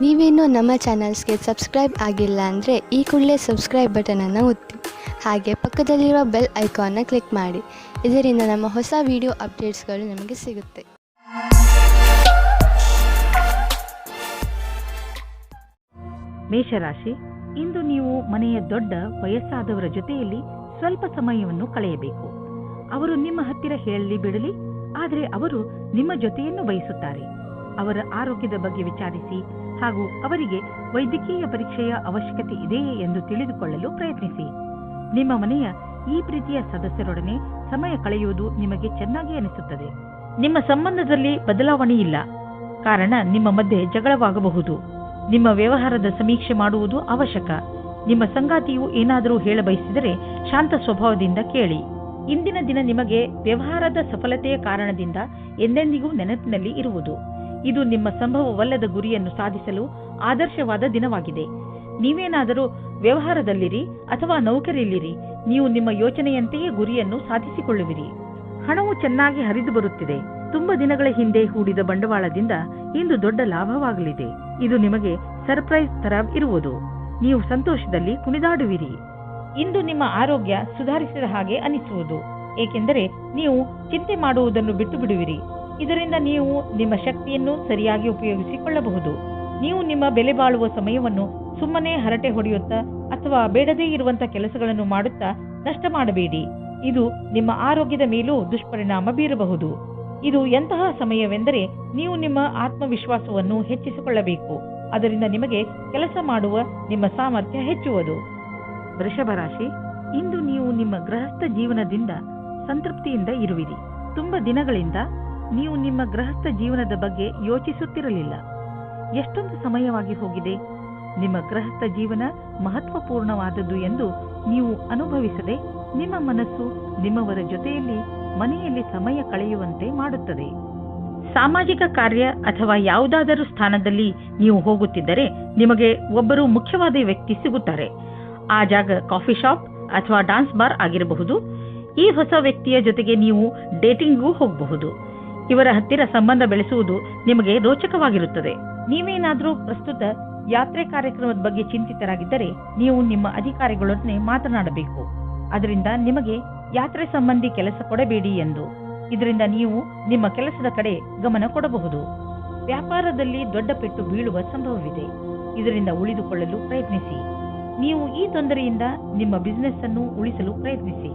ನೀವೇನೂ ನಮ್ಮ ಚಾನಲ್ಸ್ಗೆ ಸಬ್ಸ್ಕ್ರೈಬ್ ಆಗಿಲ್ಲ ಅಂದರೆ ಈ ಕೂಡಲೇ ಸಬ್ಸ್ಕ್ರೈಬ್ ಬಟನನ್ನು ಒತ್ತಿ ಹಾಗೆ ಪಕ್ಕದಲ್ಲಿರುವ ಬೆಲ್ ಐಕಾನ್ನ ಕ್ಲಿಕ್ ಮಾಡಿ. ಇದರಿಂದ ನಮ್ಮ ಹೊಸ ವಿಡಿಯೋ ಅಪ್ಡೇಟ್ಸ್ಗಳು ನಿಮಗೆ ಸಿಗುತ್ತೆ. ಮೇಷರಾಶಿ, ಇಂದು ನೀವು ಮನೆಯ ದೊಡ್ಡ ವಯಸ್ಸಾದವರ ಜೊತೆಯಲ್ಲಿ ಸ್ವಲ್ಪ ಸಮಯವನ್ನು ಕಳೆಯಬೇಕು. ಅವರು ನಿಮ್ಮ ಹತ್ತಿರ ಹೇಳಲಿ ಬಿಡಲಿ, ಆದರೆ ಅವರು ನಿಮ್ಮ ಜೊತೆಯನ್ನು ಬಯಸುತ್ತಾರೆ. ಅವರ ಆರೋಗ್ಯದ ಬಗ್ಗೆ ವಿಚಾರಿಸಿ ಹಾಗೂ ಅವರಿಗೆ ವೈದ್ಯಕೀಯ ಪರೀಕ್ಷೆಯ ಅವಶ್ಯಕತೆ ಇದೆಯೇ ಎಂದು ತಿಳಿದುಕೊಳ್ಳಲು ಪ್ರಯತ್ನಿಸಿ. ನಿಮ್ಮ ಮನೆಯ ಈ ಪ್ರೀತಿಯ ಸದಸ್ಯರೊಡನೆ ಸಮಯ ಕಳೆಯುವುದು ನಿಮಗೆ ಚೆನ್ನಾಗಿ ಅನಿಸುತ್ತದೆ. ನಿಮ್ಮ ಸಂಬಂಧದಲ್ಲಿ ಬದಲಾವಣೆ ಇಲ್ಲ, ಕಾರಣ ನಿಮ್ಮ ಮಧ್ಯೆ ಜಗಳವಾಗಬಹುದು. ನಿಮ್ಮ ವ್ಯವಹಾರದ ಸಮೀಕ್ಷೆ ಮಾಡುವುದು ಅವಶ್ಯಕ. ನಿಮ್ಮ ಸಂಗಾತಿಯು ಏನಾದರೂ ಹೇಳಬಯಸಿದರೆ ಶಾಂತ ಸ್ವಭಾವದಿಂದ ಕೇಳಿ. ಇಂದಿನ ದಿನ ನಿಮಗೆ ವ್ಯವಹಾರದ ಸಫಲತೆಯ ಕಾರಣದಿಂದ ಎಂದೆಂದಿಗೂ ನೆನಪಿನಲ್ಲಿ ಇರುವುದು. ಇದು ನಿಮ್ಮ ಸಂಭವವಲ್ಲದ ಗುರಿಯನ್ನು ಸಾಧಿಸಲು ಆದರ್ಶವಾದ ದಿನವಾಗಿದೆ. ನೀವೇನಾದರೂ ವ್ಯವಹಾರದಲ್ಲಿರಿ ಅಥವಾ ನೌಕರಿಯಲ್ಲಿರಿ, ನೀವು ನಿಮ್ಮ ಯೋಚನೆಯಂತೆಯೇ ಗುರಿಯನ್ನು ಸಾಧಿಸಿಕೊಳ್ಳುವಿರಿ. ಹಣವು ಚೆನ್ನಾಗಿ ಹರಿದು ಬರುತ್ತಿದೆ. ತುಂಬಾ ದಿನಗಳ ಹಿಂದೆ ಹೂಡಿದ ಬಂಡವಾಳದಿಂದ ಇಂದು ದೊಡ್ಡ ಲಾಭವಾಗಲಿದೆ. ಇದು ನಿಮಗೆ ಸರ್ಪ್ರೈಸ್ ತರ ಇರುವುದು. ನೀವು ಸಂತೋಷದಲ್ಲಿ ಕುಣಿದಾಡುವಿರಿ. ಇಂದು ನಿಮ್ಮ ಆರೋಗ್ಯ ಸುಧಾರಿಸಿದ ಹಾಗೆ ಅನಿಸುವುದು, ಏಕೆಂದರೆ ನೀವು ಚಿಂತೆ ಮಾಡುವುದನ್ನು ಬಿಟ್ಟು ಬಿಡುವಿರಿ. ಇದರಿಂದ ನೀವು ನಿಮ್ಮ ಶಕ್ತಿಯನ್ನು ಸರಿಯಾಗಿ ಉಪಯೋಗಿಸಿಕೊಳ್ಳಬಹುದು. ನೀವು ನಿಮ್ಮ ಬೆಲೆ ಬಾಳುವ ಸಮಯವನ್ನು ಸುಮ್ಮನೆ ಹರಟೆ ಹೊಡೆಯುತ್ತಾ ಅಥವಾ ಬೇಡದೇ ಇರುವಂತ ಕೆಲಸಗಳನ್ನು ಮಾಡುತ್ತಾ ನಷ್ಟ ಮಾಡಬೇಡಿ. ಇದು ನಿಮ್ಮ ಆರೋಗ್ಯದ ಮೇಲೂ ದುಷ್ಪರಿಣಾಮ ಬೀರಬಹುದು. ಇದು ಎಂತಹ ಸಮಯವೆಂದರೆ ನೀವು ನಿಮ್ಮ ಆತ್ಮವಿಶ್ವಾಸವನ್ನು ಹೆಚ್ಚಿಸಿಕೊಳ್ಳಬೇಕು. ಅದರಿಂದ ನಿಮಗೆ ಕೆಲಸ ಮಾಡುವ ನಿಮ್ಮ ಸಾಮರ್ಥ್ಯ ಹೆಚ್ಚುವುದು. ವೃಷಭ ರಾಶಿ, ಇಂದು ನೀವು ನಿಮ್ಮ ಗೃಹಸ್ಥ ಜೀವನದಿಂದ ಸಂತೃಪ್ತಿಯಿಂದ ಇರುವಿರಿ. ತುಂಬಾ ದಿನಗಳಿಂದ ನೀವು ನಿಮ್ಮ ಗೃಹಸ್ಥ ಜೀವನದ ಬಗ್ಗೆ ಯೋಚಿಸುತ್ತಿರಲಿಲ್ಲ. ಎಷ್ಟೊಂದು ಸಮಯವಾಗಿ ಹೋಗಿದೆ. ನಿಮ್ಮ ಗೃಹಸ್ಥ ಜೀವನ ಮಹತ್ವಪೂರ್ಣವಾದದ್ದು ಎಂದು ನೀವು ಅನುಭವಿಸದೆ ನಿಮ್ಮ ಮನಸ್ಸು ನಿಮ್ಮವರ ಜೊತೆಯಲ್ಲಿ ಮನೆಯಲ್ಲಿ ಸಮಯ ಕಳೆಯುವಂತೆ ಮಾಡುತ್ತದೆ. ಸಾಮಾಜಿಕ ಕಾರ್ಯ ಅಥವಾ ಯಾವುದಾದರೂ ಸ್ಥಾನದಲ್ಲಿ ನೀವು ಹೋಗುತ್ತಿದ್ದರೆ ನಿಮಗೆ ಒಬ್ಬರು ಮುಖ್ಯವಾದ ವ್ಯಕ್ತಿ ಸಿಗುತ್ತಾರೆ. ಆ ಜಾಗ ಕಾಫಿ ಶಾಪ್ ಅಥವಾ ಡಾನ್ಸ್ ಬಾರ್ ಆಗಿರಬಹುದು. ಈ ಹೊಸ ವ್ಯಕ್ತಿಯ ಜೊತೆಗೆ ನೀವು ಡೇಟಿಂಗ್ಗೂ ಹೋಗಬಹುದು. ಇವರ ಹತ್ತಿರ ಸಂಬಂಧ ಬೆಳೆಸುವುದು ನಿಮಗೆ ರೋಚಕವಾಗಿರುತ್ತದೆ. ನೀವೇನಾದರೂ ಪ್ರಸ್ತುತ ಯಾತ್ರೆ ಕಾರ್ಯಕ್ರಮದ ಬಗ್ಗೆ ಚಿಂತಿತರಾಗಿದ್ದರೆ ನೀವು ನಿಮ್ಮ ಅಧಿಕಾರಿಗಳೊಡನೆ ಮಾತನಾಡಬೇಕು. ಅದರಿಂದ ನಿಮಗೆ ಯಾತ್ರೆ ಸಂಬಂಧಿ ಕೆಲಸ ಕೊಡಬೇಡಿ ಎಂದು. ಇದರಿಂದ ನೀವು ನಿಮ್ಮ ಕೆಲಸದ ಕಡೆ ಗಮನ ಕೊಡಬಹುದು. ವ್ಯಾಪಾರದಲ್ಲಿ ದೊಡ್ಡ ಪೆಟ್ಟು ಬೀಳುವ ಸಂಭವವಿದೆ. ಇದರಿಂದ ಉಳಿದುಕೊಳ್ಳಲು ಪ್ರಯತ್ನಿಸಿ. ನೀವು ಈ ತೊಂದರೆಯಿಂದ ನಿಮ್ಮ ಬಿಸಿನೆಸ್ ಅನ್ನು ಉಳಿಸಲು ಪ್ರಯತ್ನಿಸಿ.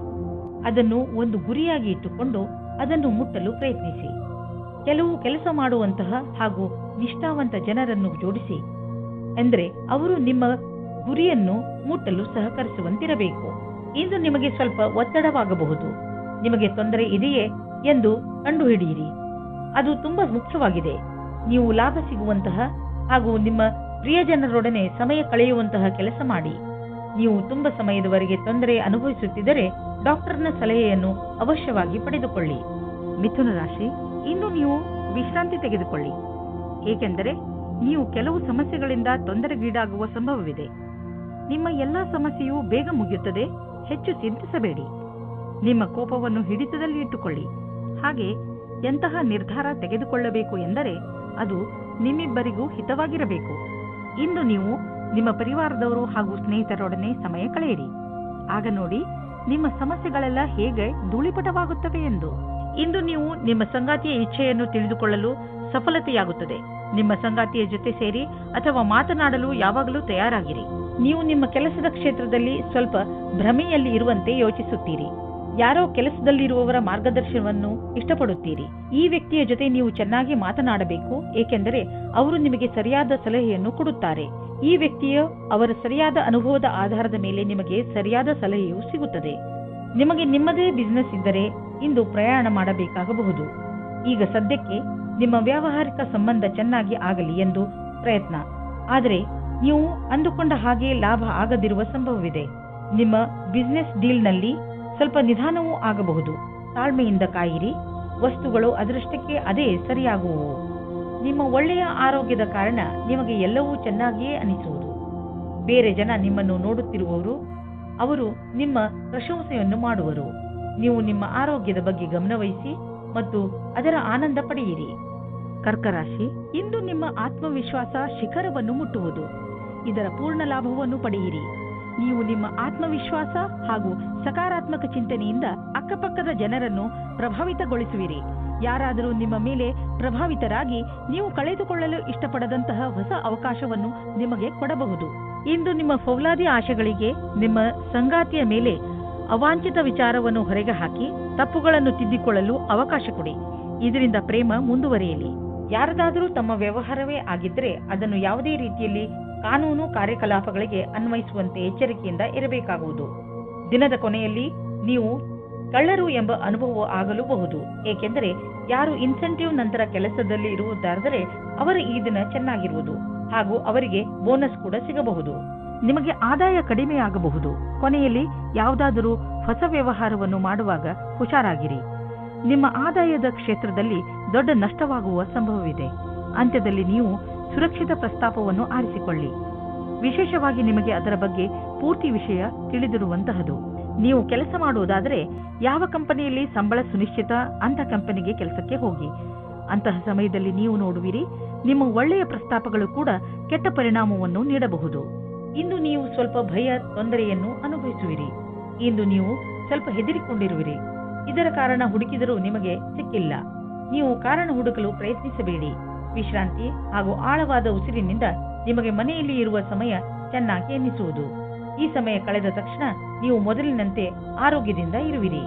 ಅದನ್ನು ಒಂದು ಗುರಿಯಾಗಿ ಇಟ್ಟುಕೊಂಡು ಅದನ್ನು ಮುಟ್ಟಲು ಪ್ರಯತ್ನಿಸಿ. ಕೆಲವು ಕೆಲಸ ಮಾಡುವಂತಹ ಹಾಗೂ ನಿಷ್ಠಾವಂತ ಜನರನ್ನು ಜೋಡಿಸಿ, ಎಂದರೆ ಅವರು ನಿಮ್ಮ ಗುರಿಯನ್ನು ಮುಟ್ಟಲು ಸಹಕರಿಸುವಂತಿರಬೇಕು. ಇಂದು ನಿಮಗೆ ಸ್ವಲ್ಪ ಒತ್ತಡವಾಗಬಹುದು. ನಿಮಗೆ ತೊಂದರೆ ಇದೆಯೇ ಎಂದು ಕಂಡುಹಿಡಿಯಿರಿ. ಅದು ತುಂಬಾ ಮುಖ್ಯವಾಗಿದೆ. ನೀವು ಲಾಭ ಸಿಗುವಂತಹ ಹಾಗೂ ನಿಮ್ಮ ಪ್ರಿಯಜನರೊಡನೆ ಸಮಯ ಕಳೆಯುವಂತಹ ಕೆಲಸ ಮಾಡಿ. ನೀವು ತುಂಬಾ ಸಮಯದವರೆಗೆ ತೊಂದರೆ ಅನುಭವಿಸುತ್ತಿದ್ದರೆ ಡಾಕ್ಟರ್ನ ಸಲಹೆಯನ್ನು ಅವಶ್ಯವಾಗಿ ಪಡೆದುಕೊಳ್ಳಿ. ಮಿಥುನ ರಾಶಿ, ಇನ್ನು ನೀವು ವಿಶ್ರಾಂತಿ ತೆಗೆದುಕೊಳ್ಳಿ, ಏಕೆಂದರೆ ನೀವು ಕೆಲವು ಸಮಸ್ಯೆಗಳಿಂದ ತೊಂದರೆಗೀಡಾಗುವ ಸಂಭವವಿದೆ. ನಿಮ್ಮ ಎಲ್ಲಾ ಸಮಸ್ಯೆಯೂ ಬೇಗ ಮುಗಿಯುತ್ತದೆ. ಹೆಚ್ಚು ಚಿಂತಿಸಬೇಡಿ. ನಿಮ್ಮ ಕೋಪವನ್ನು ಹಿಡಿತದಲ್ಲಿ ಇಟ್ಟುಕೊಳ್ಳಿ. ಹಾಗೆ ಎಂತಹ ನಿರ್ಧಾರ ತೆಗೆದುಕೊಳ್ಳಬೇಕು ಎಂದರೆ ಅದು ನಿಮ್ಮಿಬ್ಬರಿಗೂ ಹಿತವಾಗಿರಬೇಕು. ಇಂದು ನೀವು ನಿಮ್ಮ ಪರಿವಾರದವರು ಹಾಗೂ ಸ್ನೇಹಿತರೊಡನೆ ಸಮಯ ಕಳೆಯಿರಿ. ಆಗ ನೋಡಿ ನಿಮ್ಮ ಸಮಸ್ಯೆಗಳೆಲ್ಲ ಹೇಗೆ ಧೂಳಿಪಟವಾಗುತ್ತವೆ ಎಂದು. ಇಂದು ನೀವು ನಿಮ್ಮ ಸಂಗಾತಿಯ ಇಚ್ಛೆಯನ್ನು ತಿಳಿದುಕೊಳ್ಳಲು ಸಫಲತೆಯಾಗುತ್ತದೆ. ನಿಮ್ಮ ಸಂಗಾತಿಯ ಜೊತೆ ಸೇರಿ ಅಥವಾ ಮಾತನಾಡಲು ಯಾವಾಗಲೂ ತಯಾರಾಗಿರಿ. ನೀವು ನಿಮ್ಮ ಕೆಲಸದ ಕ್ಷೇತ್ರದಲ್ಲಿ ಸ್ವಲ್ಪ ಭ್ರಮೆಯಲ್ಲಿ ಇರುವಂತೆ ಯೋಚಿಸುತ್ತೀರಿ. ಯಾರೋ ಕೆಲಸದಲ್ಲಿರುವವರ ಮಾರ್ಗದರ್ಶನವನ್ನು ಇಷ್ಟಪಡುತ್ತೀರಿ. ಈ ವ್ಯಕ್ತಿಯ ಜೊತೆ ನೀವು ಚೆನ್ನಾಗಿ ಮಾತನಾಡಬೇಕು, ಏಕೆಂದರೆ ಅವರು ನಿಮಗೆ ಸರಿಯಾದ ಸಲಹೆಯನ್ನು ಕೊಡುತ್ತಾರೆ. ಈ ವ್ಯಕ್ತಿಯು ಅವರ ಸರಿಯಾದ ಅನುಭವದ ಆಧಾರದ ಮೇಲೆ ನಿಮಗೆ ಸರಿಯಾದ ಸಲಹೆಯು ಸಿಗುತ್ತದೆ. ನಿಮಗೆ ನಿಮ್ಮದೇ ಬಿಸಿನೆಸ್ ಇದ್ದರೆ ಇಂದು ಪ್ರಯಾಣ ಮಾಡಬೇಕಾಗಬಹುದು. ಈಗ ಸದ್ಯಕ್ಕೆ ನಿಮ್ಮ ವ್ಯಾವಹಾರಿಕ ಸಂಬಂಧ ಚೆನ್ನಾಗಿ ಆಗಲಿ ಎಂದು ಪ್ರಯತ್ನ, ಆದರೆ ನೀವು ಅಂದುಕೊಂಡ ಹಾಗೆ ಲಾಭ ಆಗದಿರುವ ಸಂಭವವಿದೆ. ನಿಮ್ಮ ಬಿಸಿನೆಸ್ ಡೀಲ್ನಲ್ಲಿ ಸ್ವಲ್ಪ ನಿಧಾನವೂ ಆಗಬಹುದು. ತಾಳ್ಮೆಯಿಂದ ಕಾಯಿರಿ. ವಸ್ತುಗಳು ಅದರಷ್ಟಕ್ಕೆ ಅದೇ ಸರಿಯಾಗುವವು. ನಿಮ್ಮ ಒಳ್ಳೆಯ ಆರೋಗ್ಯದ ಕಾರಣ ನಿಮಗೆ ಎಲ್ಲವೂ ಚೆನ್ನಾಗಿಯೇ ಅನಿಸುವುದು. ಬೇರೆ ಜನ ನಿಮ್ಮನ್ನು ನೋಡುತ್ತಿರುವವರು, ಅವರು ನಿಮ್ಮ ಪ್ರಶಂಸೆಯನ್ನು ಮಾಡುವರು. ನೀವು ನಿಮ್ಮ ಆರೋಗ್ಯದ ಬಗ್ಗೆ ಗಮನವಹಿಸಿ ಮತ್ತು ಅದರ ಆನಂದ ಪಡೆಯಿರಿ. ಕರ್ಕ ರಾಶಿ, ಇಂದು ನಿಮ್ಮ ಆತ್ಮವಿಶ್ವಾಸ ಶಿಖರವನ್ನು ಮುಟ್ಟುವುದು. ಇದರ ಪೂರ್ಣ ಲಾಭವನ್ನು ಪಡೆಯಿರಿ. ನೀವು ನಿಮ್ಮ ಆತ್ಮವಿಶ್ವಾಸ ಹಾಗೂ ಸಕಾರಾತ್ಮಕ ಚಿಂತನೆಯಿಂದ ಅಕ್ಕಪಕ್ಕದ ಜನರನ್ನು ಪ್ರಭಾವಿತಗೊಳಿಸುವಿರಿ. ಯಾರಾದರೂ ನಿಮ್ಮ ಮೇಲೆ ಪ್ರಭಾವಿತರಾಗಿ ನೀವು ಕಳೆದುಕೊಳ್ಳಲು ಇಷ್ಟಪಡದಂತಹ ಹೊಸ ಅವಕಾಶವನ್ನು ನಿಮಗೆ ಕೊಡಬಹುದು. ಇಂದು ನಿಮ್ಮ ಫೌಲಾದಿ ಆಶೆಗಳಿಗೆ ನಿಮ್ಮ ಸಂಗಾತಿಯ ಮೇಲೆ ಅವಾಂಛಿತ ವಿಚಾರವನ್ನು ಹೊರಗೆ ಹಾಕಿ ತಪ್ಪುಗಳನ್ನು ತಿದ್ದಿಕೊಳ್ಳಲು ಅವಕಾಶ ಕೊಡಿ. ಇದರಿಂದ ಪ್ರೇಮ ಮುಂದುವರಿಯಲಿ. ಯಾರದಾದರೂ ತಮ್ಮ ವ್ಯವಹಾರವೇ ಆಗಿದ್ದರೆ ಅದನ್ನು ಯಾವುದೇ ರೀತಿಯಲ್ಲಿ ಕಾನೂನು ಕಾರ್ಯಕಲಾಪಗಳಿಗೆ ಅನ್ವಯಿಸುವಂತೆ ಎಚ್ಚರಿಕೆಯಿಂದ ಇರಬೇಕಾಗುವುದು. ದಿನದ ಕೊನೆಯಲ್ಲಿ ನೀವು ಕಳ್ಳರು ಎಂಬ ಅನುಭವ ಆಗಲೂಬಹುದು. ಏಕೆಂದರೆ ಯಾರು ಇನ್ಸೆಂಟಿವ್ ನಂತರ ಕೆಲಸದಲ್ಲಿ ಇರುವುದಾದರೆ ಅವರ ಈ ದಿನ ಚೆನ್ನಾಗಿರುವುದು ಹಾಗೂ ಅವರಿಗೆ ಬೋನಸ್ ಕೂಡ ಸಿಗಬಹುದು. ನಿಮಗೆ ಆದಾಯ ಕಡಿಮೆಯಾಗಬಹುದು. ಕೊನೆಯಲ್ಲಿ ಯಾವುದಾದರೂ ಹೊಸ ವ್ಯವಹಾರವನ್ನು ಮಾಡುವಾಗ ಹುಷಾರಾಗಿರಿ. ನಿಮ್ಮ ಆದಾಯದ ಕ್ಷೇತ್ರದಲ್ಲಿ ದೊಡ್ಡ ನಷ್ಟವಾಗುವ ಸಂಭವವಿದೆ. ಅಂತ್ಯದಲ್ಲಿ ನೀವು ಸುರಕ್ಷಿತ ಪ್ರಸ್ತಾಪವನ್ನು ಆರಿಸಿಕೊಳ್ಳಿ. ವಿಶೇಷವಾಗಿ ನಿಮಗೆ ಅದರ ಬಗ್ಗೆ ಪೂರ್ತಿ ವಿಷಯ ತಿಳಿದಿರುವಂತಹದು. ನೀವು ಕೆಲಸ ಮಾಡುವುದಾದರೆ ಯಾವ ಕಂಪನಿಯಲ್ಲಿ ಸಂಬಳ ಸುನಿಶ್ಚಿತ ಅಂತ ಕಂಪನಿಗೆ ಕೆಲಸಕ್ಕೆ ಹೋಗಿ. ಅಂತಹ ಸಮಯದಲ್ಲಿ ನೀವು ನೋಡುವಿರಿ, ನಿಮ್ಮ ಒಳ್ಳೆಯ ಪ್ರಸ್ತಾಪಗಳು ಕೂಡ ಕೆಟ್ಟ ಪರಿಣಾಮವನ್ನು ನೀಡಬಹುದು. ಇಂದು ನೀವು ಸ್ವಲ್ಪ ಭಯ ತೊಂದರೆಯನ್ನು ಅನುಭವಿಸುವಿರಿ. ಇಂದು ನೀವು ಸ್ವಲ್ಪ ಹೆದರಿಕೊಂಡಿರುವಿರಿ. ಇದರ ಕಾರಣ ಹುಡುಕಿದರೂ ನಿಮಗೆ ಸಿಕ್ಕಿಲ್ಲ. ನೀವು ಕಾರಣ ಹುಡುಕಲು ಪ್ರಯತ್ನಿಸಬೇಡಿ. ವಿಶ್ರಾಂತಿ ಹಾಗೂ ಆಳವಾದ ಉಸಿರಿನಿಂದ ನಿಮಗೆ ಮನೆಯಲ್ಲಿ ಇರುವ ಸಮಯ ಚೆನ್ನಾಗಿ ಎನ್ನಿಸುವುದು. ಈ ಸಮಯ ಕಳೆದ ತಕ್ಷಣ ನೀವು ಮೊದಲಿನಂತೆ ಆರೋಗ್ಯದಿಂದ ಇರುವಿರಿ.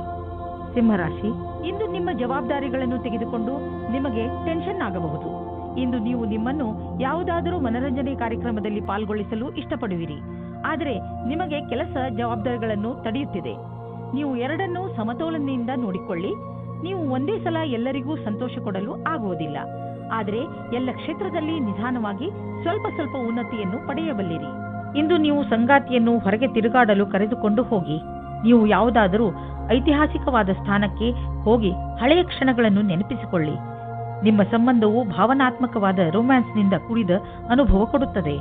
ಸಿಂಹರಾಶಿ, ಇಂದು ನಿಮ್ಮ ಜವಾಬ್ದಾರಿಗಳನ್ನು ತೆಗೆದುಕೊಂಡು ನಿಮಗೆ ಟೆನ್ಷನ್ ಆಗಬಹುದು. ಇಂದು ನೀವು ನಿಮ್ಮನ್ನು ಯಾವುದಾದರೂ ಮನರಂಜನೆ ಕಾರ್ಯಕ್ರಮದಲ್ಲಿ ಪಾಲ್ಗೊಳಿಸಲು ಇಷ್ಟಪಡುವಿರಿ. ಆದರೆ ನಿಮಗೆ ಕೆಲಸ ಜವಾಬ್ದಾರಿಗಳನ್ನು ತಡೆಯುತ್ತಿದೆ. ನೀವು ಎರಡನ್ನೂ ಸಮತೋಲನೆಯಿಂದ ನೋಡಿಕೊಳ್ಳಿ. ನೀವು ಒಂದೇ ಸಲ ಎಲ್ಲರಿಗೂ ಸಂತೋಷ ಕೊಡಲು ಆಗುವುದಿಲ್ಲ. ಆದರೆ ಎಲ್ಲ ಕ್ಷೇತ್ರದಲ್ಲಿ ನಿಧಾನವಾಗಿ ಸ್ವಲ್ಪ ಸ್ವಲ್ಪ ಉನ್ನತಿಯನ್ನು ಪಡೆಯಬಲ್ಲಿರಿ. ಇಂದು ನೀವು ಸಂಗಾತಿಯನ್ನು ಹೊರಗೆ ತಿರುಗಾಡಲು ಕರೆದುಕೊಂಡು ಹೋಗಿ. ನೀವು ಯಾವುದಾದರೂ ಐತಿಹಾಸಿಕವಾದ ಸ್ಥಾನಕ್ಕೆ ಹೋಗಿ ಹಳೆಯ ಕ್ಷಣಗಳನ್ನು ನೆನಪಿಸಿಕೊಳ್ಳಿ. ನಿಮ್ಮ ಸಂಬಂಧವು ಭಾವನಾತ್ಮಕವಾದ ರೊಮ್ಯಾನ್ಸ್ನಿಂದ ಕೂಡಿದ ಅನುಭವ ಕೊಡುತ್ತದೆ.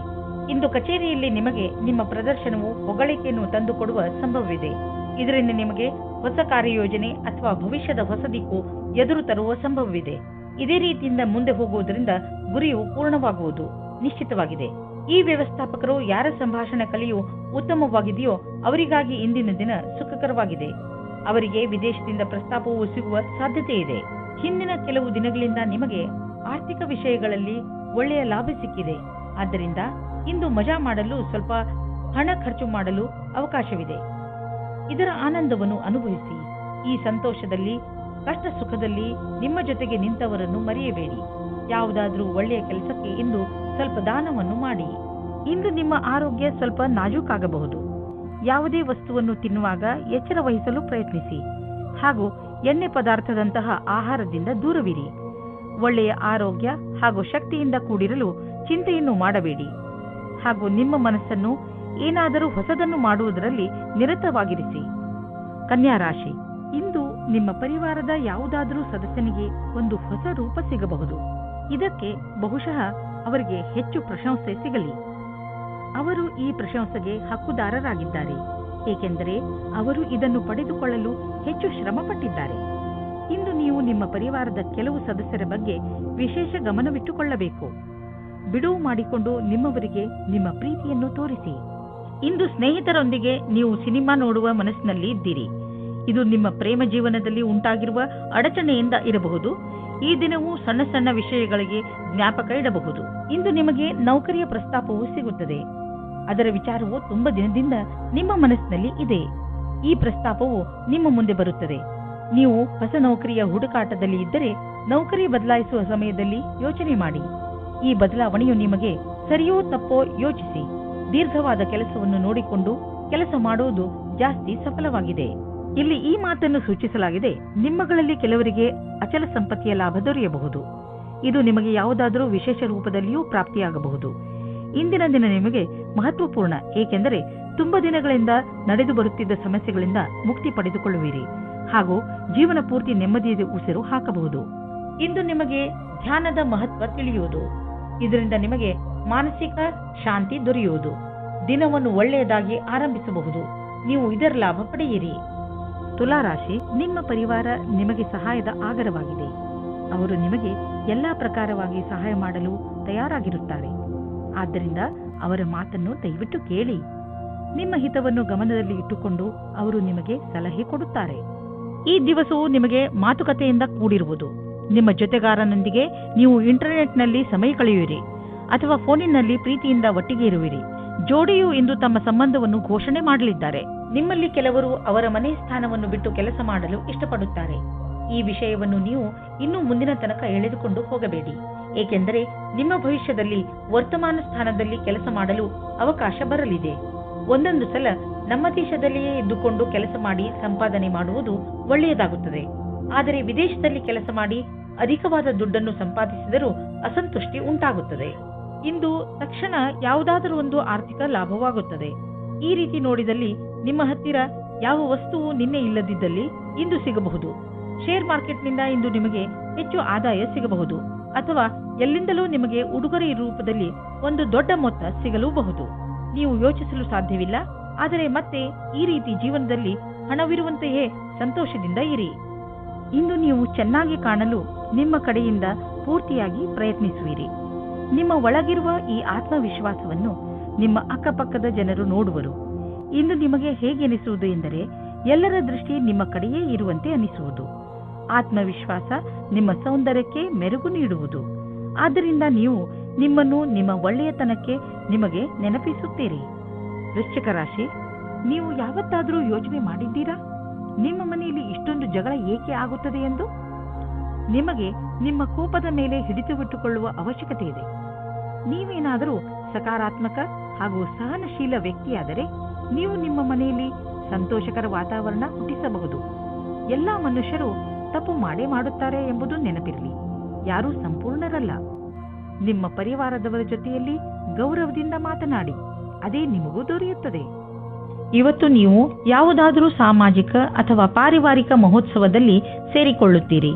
ಇಂದು ಕಚೇರಿಯಲ್ಲಿ ನಿಮಗೆ ನಿಮ್ಮ ಪ್ರದರ್ಶನವು ಹೊಗಳಿಕೆಯನ್ನು ತಂದುಕೊಡುವ ಸಂಭವವಿದೆ. ಇದರಿಂದ ನಿಮಗೆ ಹೊಸ ಕಾರ್ಯಯೋಜನೆ ಅಥವಾ ಭವಿಷ್ಯದ ಹೊಸ ದಿಕ್ಕು ಎದುರು ತರುವ ಸಂಭವವಿದೆ. ಇದೇ ರೀತಿಯಿಂದ ಮುಂದೆ ಹೋಗುವುದರಿಂದ ಗುರಿಯು ಪೂರ್ಣವಾಗುವುದು ನಿಶ್ಚಿತವಾಗಿದೆ. ಈ ವ್ಯವಸ್ಥಾಪಕರು ಯಾರ ಸಂಭಾಷಣೆ ಕಲಿಯು ಉತ್ತಮವಾಗಿದೆಯೋ ಅವರಿಗಾಗಿ ಇಂದಿನ ದಿನ ಸುಖಕರವಾಗಿದೆ. ಅವರಿಗೆ ವಿದೇಶದಿಂದ ಪ್ರಸ್ತಾಪವು ಸಿಗುವ ಸಾಧ್ಯತೆ ಇದೆ. ಹಿಂದಿನ ಕೆಲವು ದಿನಗಳಿಂದ ನಿಮಗೆ ಆರ್ಥಿಕ ವಿಷಯಗಳಲ್ಲಿ ಒಳ್ಳೆಯ ಲಾಭ ಸಿಕ್ಕಿದೆ. ಆದ್ದರಿಂದ ಇಂದು ಮಜಾ ಮಾಡಲು ಸ್ವಲ್ಪ ಹಣ ಖರ್ಚು ಮಾಡಲು ಅವಕಾಶವಿದೆ. ಇದರ ಆನಂದವನ್ನು ಅನುಭವಿಸಿ. ಈ ಸಂತೋಷದಲ್ಲಿ ಕಷ್ಟ ಸುಖದಲ್ಲಿ ನಿಮ್ಮ ಜೊತೆಗೆ ನಿಂತವರನ್ನು ಮರೆಯಬೇಡಿ. ಯಾವುದಾದ್ರೂ ಒಳ್ಳೆಯ ಕೆಲಸಕ್ಕೆ ಇಂದು ಸ್ವಲ್ಪ ದಾನವನ್ನು ಮಾಡಿ. ಇಂದು ನಿಮ್ಮ ಆರೋಗ್ಯ ಸ್ವಲ್ಪ ನಾಜೂಕಾಗಬಹುದು. ಯಾವುದೇ ವಸ್ತುವನ್ನು ತಿನ್ನುವಾಗ ಎಚ್ಚರ ವಹಿಸಲು ಪ್ರಯತ್ನಿಸಿ ಹಾಗೂ ಎಣ್ಣೆ ಪದಾರ್ಥದಂತಹ ಆಹಾರದಿಂದ ದೂರವಿರಿ. ಒಳ್ಳೆಯ ಆರೋಗ್ಯ ಹಾಗೂ ಶಕ್ತಿಯಿಂದ ಕೂಡಿರಲು ಚಿಂತೆಯನ್ನು ಮಾಡಬೇಡಿ ಹಾಗೂ ನಿಮ್ಮ ಮನಸ್ಸನ್ನು ಏನಾದರೂ ಹೊಸದನ್ನು ಮಾಡುವುದರಲ್ಲಿ ನಿರತವಾಗಿರಿಸಿ. ಕನ್ಯಾ ರಾಶಿ, ಇಂದು ನಿಮ್ಮ ಪರಿವಾರದ ಯಾವುದಾದರೂ ಸದಸ್ಯನಿಗೆ ಒಂದು ಹೊಸ ರೂಪ ಸಿಗಬಹುದು. ಇದಕ್ಕೆ ಬಹುಶಃ ಅವರಿಗೆ ಹೆಚ್ಚು ಪ್ರಶಂಸೆ ಸಿಗಲಿ. ಅವರು ಈ ಪ್ರಶಂಸೆಗೆ ಹಕ್ಕುದಾರರಾಗಿದ್ದಾರೆ, ಏಕೆಂದರೆ ಅವರು ಇದನ್ನು ಪಡೆದುಕೊಳ್ಳಲು ಹೆಚ್ಚು ಶ್ರಮಪಟ್ಟಿದ್ದಾರೆ. ಇಂದು ನೀವು ನಿಮ್ಮ ಪರಿವಾರದ ಕೆಲವು ಸದಸ್ಯರ ಬಗ್ಗೆ ವಿಶೇಷ ಗಮನವಿಟ್ಟುಕೊಳ್ಳಬೇಕು. ಬಿಡುವು ಮಾಡಿಕೊಂಡು ನಿಮ್ಮವರಿಗೆ ನಿಮ್ಮ ಪ್ರೀತಿಯನ್ನು ತೋರಿಸಿ. ಇಂದು ಸ್ನೇಹಿತರೊಂದಿಗೆ ನೀವು ಸಿನಿಮಾ ನೋಡುವ ಮನಸ್ಸಿನಲ್ಲಿ ಇದ್ದೀರಿ. ಇದು ನಿಮ್ಮ ಪ್ರೇಮ ಜೀವನದಲ್ಲಿ ಉಂಟಾಗಿರುವ ಅಡಚಣೆಯಿಂದ ಇರಬಹುದು. ಈ ದಿನವೂ ಸಣ್ಣ ಸಣ್ಣ ವಿಷಯಗಳಿಗೆ ಜ್ಞಾಪಕ ಇಡಬಹುದು. ಇಂದು ನಿಮಗೆ ನೌಕರಿಯ ಪ್ರಸ್ತಾಪವು ಸಿಗುತ್ತದೆ. ಅದರ ವಿಚಾರವು ತುಂಬ ದಿನದಿಂದ ನಿಮ್ಮ ಮನಸ್ಸಿನಲ್ಲಿ ಇದೆ. ಈ ಪ್ರಸ್ತಾಪವು ನಿಮ್ಮ ಮುಂದೆ ಬರುತ್ತದೆ. ನೀವು ಹೊಸ ನೌಕರಿಯ ಹುಡುಕಾಟದಲ್ಲಿ ಇದ್ದರೆ ನೌಕರಿ ಬದಲಾಯಿಸುವ ಸಮಯದಲ್ಲಿ ಯೋಚನೆ ಮಾಡಿ. ಈ ಬದಲಾವಣೆಯು ನಿಮಗೆ ಸರಿಯೋ ತಪ್ಪೋ ಯೋಚಿಸಿ. ದೀರ್ಘವಾದ ಕೆಲಸವನ್ನು ನೋಡಿಕೊಂಡು ಕೆಲಸ ಮಾಡುವುದು ಜಾಸ್ತಿ ಸಫಲವಾಗಿದೆ. ಇಲ್ಲಿ ಈ ಮಾತನ್ನು ಸೂಚಿಸಲಾಗಿದೆ, ನಿಮ್ಮಗಳಲ್ಲಿ ಕೆಲವರಿಗೆ ಅಚಲ ಸಂಪತ್ತಿಯ ಲಾಭ ದೊರೆಯಬಹುದು. ಇದು ನಿಮಗೆ ಯಾವುದಾದರೂ ವಿಶೇಷ ರೂಪದಲ್ಲಿಯೂ ಪ್ರಾಪ್ತಿಯಾಗಬಹುದು. ಇಂದಿನ ದಿನ ನಿಮಗೆ ಮಹತ್ವಪೂರ್ಣ, ಏಕೆಂದರೆ ತುಂಬ ದಿನಗಳಿಂದ ನಡೆದು ಬರುತ್ತಿದ್ದ ಸಮಸ್ಯೆಗಳಿಂದ ಮುಕ್ತಿ ಪಡೆದುಕೊಳ್ಳುವಿರಿ ಹಾಗೂ ಜೀವನ ಪೂರ್ತಿ ನೆಮ್ಮದಿಯ ಉಸಿರು ಹಾಕಬಹುದು. ಇಂದು ನಿಮಗೆ ಧ್ಯಾನದ ಮಹತ್ವ ತಿಳಿಯುವುದು. ಇದರಿಂದ ನಿಮಗೆ ಮಾನಸಿಕ ಶಾಂತಿ ದೊರೆಯುವುದು. ದಿನವನ್ನು ಒಳ್ಳೆಯದಾಗಿ ಆರಂಭಿಸಬಹುದು. ನೀವು ಇದರ ಲಾಭ ಪಡೆಯಿರಿ. ತುಲಾರಾಶಿ, ನಿಮ್ಮ ಪರಿವಾರ ನಿಮಗೆ ಸಹಾಯದ ಆಗರವಾಗಿದೆ. ಅವರು ನಿಮಗೆ ಎಲ್ಲ ಪ್ರಕಾರವಾಗಿ ಸಹಾಯ ಮಾಡಲು ತಯಾರಾಗಿರುತ್ತಾರೆ. ಆದ್ದರಿಂದ ಅವರ ಮಾತನ್ನು ದಯವಿಟ್ಟು ಕೇಳಿ. ನಿಮ್ಮ ಹಿತವನ್ನು ಗಮನದಲ್ಲಿ ಇಟ್ಟುಕೊಂಡು ಅವರು ನಿಮಗೆ ಸಲಹೆ ಕೊಡುತ್ತಾರೆ. ಈ ದಿವಸವು ನಿಮಗೆ ಮಾತುಕತೆಯಿಂದ ಕೂಡಿರುವುದು. ನಿಮ್ಮ ಜೊತೆಗಾರನೊಂದಿಗೆ ನೀವು ಇಂಟರ್ನೆಟ್ನಲ್ಲಿ ಸಮಯ ಕಳೆಯುವಿರಿ ಅಥವಾ ಫೋನಿನಲ್ಲಿ ಪ್ರೀತಿಯಿಂದ ಒಟ್ಟಿಗೆ ಇರುವಿರಿ. ಜೋಡಿಯು ಇಂದು ತಮ್ಮ ಸಂಬಂಧವನ್ನು ಘೋಷಣೆ ಮಾಡಲಿದ್ದಾರೆ. ನಿಮ್ಮಲ್ಲಿ ಕೆಲವರು ಅವರ ಮನೆ ಸ್ಥಾನವನ್ನು ಬಿಟ್ಟು ಕೆಲಸ ಮಾಡಲು ಇಷ್ಟಪಡುತ್ತಾರೆ. ಈ ವಿಷಯವನ್ನು ನೀವು ಇನ್ನು ಮುಂದಿನ ತನಕ ಎಳೆದುಕೊಂಡು ಹೋಗಬೇಡಿ, ಏಕೆಂದರೆ ನಿಮ್ಮ ಭವಿಷ್ಯದಲ್ಲಿ ವರ್ತಮಾನ ಸ್ಥಾನದಲ್ಲಿ ಕೆಲಸ ಮಾಡಲು ಅವಕಾಶ ಬರಲಿದೆ. ಒಂದೊಂದು ಸಲ ನಮ್ಮ ದೇಶದಲ್ಲಿಯೇ ಇದ್ದುಕೊಂಡು ಕೆಲಸ ಮಾಡಿ ಸಂಪಾದನೆ ಮಾಡುವುದು ಒಳ್ಳೆಯದಾಗುತ್ತದೆ. ಆದರೆ ವಿದೇಶದಲ್ಲಿ ಕೆಲಸ ಮಾಡಿ ಅಧಿಕವಾದ ದುಡ್ಡನ್ನು ಸಂಪಾದಿಸಿದರೂ ಅಸಂತುಷ್ಟಿ ಉಂಟಾಗುತ್ತದೆ. ಇಂದು ತಕ್ಷಣ ಯಾವುದಾದರೂ ಒಂದು ಆರ್ಥಿಕ ಲಾಭವಾಗುತ್ತದೆ. ಈ ರೀತಿ ನೋಡಿದಲ್ಲಿ ನಿಮ್ಮ ಹತ್ತಿರ ಯಾವ ವಸ್ತುವು ನಿನ್ನೆ ಇಲ್ಲದಿದ್ದಲ್ಲಿ ಇಂದು ಸಿಗಬಹುದು. ಶೇರ್ ಮಾರ್ಕೆಟ್ನಿಂದ ಇಂದು ನಿಮಗೆ ಹೆಚ್ಚು ಆದಾಯ ಸಿಗಬಹುದು, ಅಥವಾ ಎಲ್ಲಿಂದಲೂ ನಿಮಗೆ ಉಡುಗೊರೆ ರೂಪದಲ್ಲಿ ಒಂದು ದೊಡ್ಡ ಮೊತ್ತ ಸಿಗಲೂಬಹುದು. ನೀವು ಯೋಚಿಸಲು ಸಾಧ್ಯವಿಲ್ಲ, ಆದರೆ ಮತ್ತೆ ಈ ರೀತಿ ಜೀವನದಲ್ಲಿ ಹಣವಿರುವಂತೆಯೇ ಸಂತೋಷದಿಂದ ಇರಿ. ಇಂದು ನೀವು ಚೆನ್ನಾಗಿ ಕಾಣಲು ನಿಮ್ಮ ಕಡೆಯಿಂದ ಪೂರ್ತಿಯಾಗಿ ಪ್ರಯತ್ನಿಸುವಿರಿ. ನಿಮ್ಮ ಒಳಗಿರುವ ಈ ಆತ್ಮವಿಶ್ವಾಸವನ್ನು ನಿಮ್ಮ ಅಕ್ಕಪಕ್ಕದ ಜನರು ನೋಡುವರು. ಇಂದು ನಿಮಗೆ ಹೇಗೆ ಅನಿಸುವುದು ಎಂದರೆ ಎಲ್ಲರ ದೃಷ್ಟಿ ನಿಮ್ಮ ಕಡೆಯೇ ಇರುವಂತೆ ಅನಿಸುವುದು. ಆತ್ಮವಿಶ್ವಾಸ ನಿಮ್ಮ ಸೌಂದರ್ಯಕ್ಕೆ ಮೆರುಗು ನೀಡುವುದು. ಆದ್ದರಿಂದ ನೀವು ನಿಮ್ಮನ್ನು ನಿಮ್ಮ ಒಳ್ಳೆಯತನಕ್ಕೆ ನಿಮಗೆ ನೆನಪಿಸುತ್ತೀರಿ. ವೃಶ್ಚಿಕ ರಾಶಿ, ನೀವು ಯಾವತ್ತಾದರೂ ಯೋಚನೆ ಮಾಡಿದ್ದೀರಾ ನಿಮ್ಮ ಮನೆಯಲ್ಲಿ ಇಷ್ಟೊಂದು ಜಗಳ ಏಕೆ ಆಗುತ್ತದೆ ಎಂದು? ನಿಮಗೆ ನಿಮ್ಮ ಕೋಪದ ಮೇಲೆ ಹಿಡಿತವಿಟ್ಟುಕೊಳ್ಳುವ ಅವಶ್ಯಕತೆ ಇದೆ. ನೀವೇನಾದರೂ ಸಕಾರಾತ್ಮಕ ಹಾಗೂ ಸಹನಶೀಲ ವ್ಯಕ್ತಿಯಾದರೆ ನೀವು ನಿಮ್ಮ ಮನೆಯಲ್ಲಿ ಸಂತೋಷಕರ ವಾತಾವರಣ ಹುಟ್ಟಿಸಬಹುದು. ಎಲ್ಲಾ ಮನುಷ್ಯರು ತಪ್ಪು ಮಾಡೇ ಮಾಡುತ್ತಾರೆ ಎಂಬುದು ನೆನಪಿರಲಿ. ಯಾರೂ ಸಂಪೂರ್ಣರಲ್ಲ. ನಿಮ್ಮ ಪರಿವಾರದವರ ಜೊತೆಯಲ್ಲಿ ಗೌರವದಿಂದ ಮಾತನಾಡಿ, ಅದೇ ನಿಮಗೂ ದೊರೆಯುತ್ತದೆ. ಇವತ್ತು ನೀವು ಯಾವುದಾದರೂ ಸಾಮಾಜಿಕ ಅಥವಾ ಪಾರಿವಾರಿಕ ಮಹೋತ್ಸವದಲ್ಲಿ ಸೇರಿಕೊಳ್ಳುತ್ತೀರಿ.